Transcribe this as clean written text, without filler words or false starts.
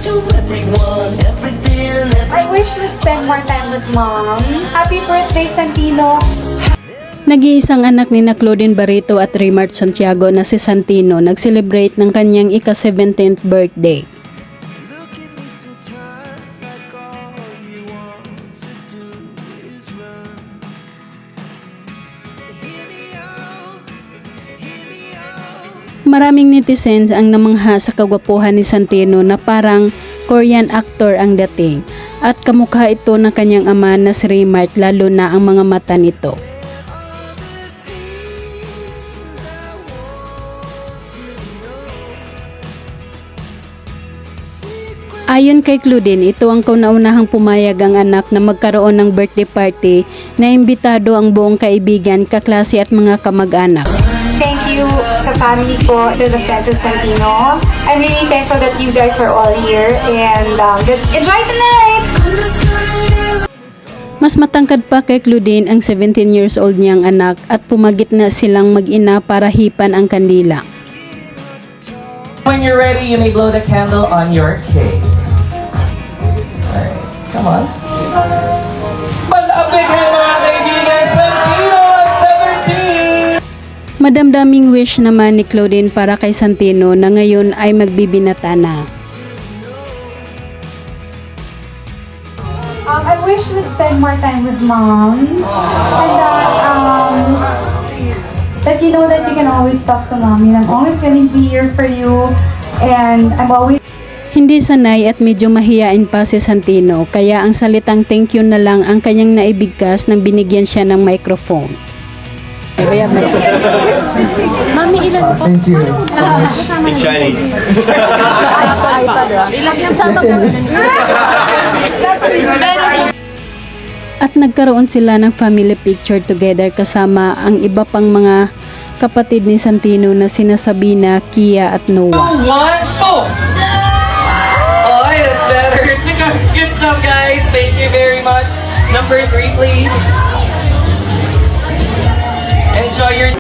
to everyone, everything, I wish to spend more time with Mom. Happy birthday, Santino! Nag-iisang anak ni na Claudine Barreto at Raymart Santiago na si Santino nag-celebrate ng kanyang ika-17th birthday. Look at me sometimes like all you want to do is run. Hear me out, hear me out. Maraming netizens ang namangha sa kagwapuhan ni Santino na parang Korean actor ang dating at kamukha ito ng kanyang ama na si Raymart, lalo na ang mga mata nito. Ayon kay Claudine, ito ang kauna-unahang pumayag ang anak na magkaroon ng birthday party na imbitado ang buong kaibigan, kaklase at mga kamag-anak. Thank you sa family ko, to the friends of Santino. I'm really thankful that you guys are all here and let's enjoy tonight! Mas matangkad pa kay Claudine ang 17 years old niyang anak at pumagit na silang mag-ina para hipan ang kandila. When you're ready, you may blow the candle on your cake. Alright, come on. But a big hand mga kaibigan, Santino at 17! Madamdaming wish naman ni Claudine para kay Santino na ngayon ay magbibinata na. I wish to spend more time with Mom and that you know that you can always talk to Mommy and I'm always gonna be here for you and I'm always Hindi sanay at medyo mahiyain pa si Santino, kaya ang salitang thank you na lang ang kanyang naibigkas nang binigyan siya ng microphone. Mami, ilan po? Thank you. In Chinese. At nagkaroon sila ng family picture together kasama ang iba pang mga kapatid ni Santino na sina Sabina, Kia at Noah. 2, 1, oh! Oh, that's better. Good job, guys. Thank you very much. Number 3, please. Enjoy your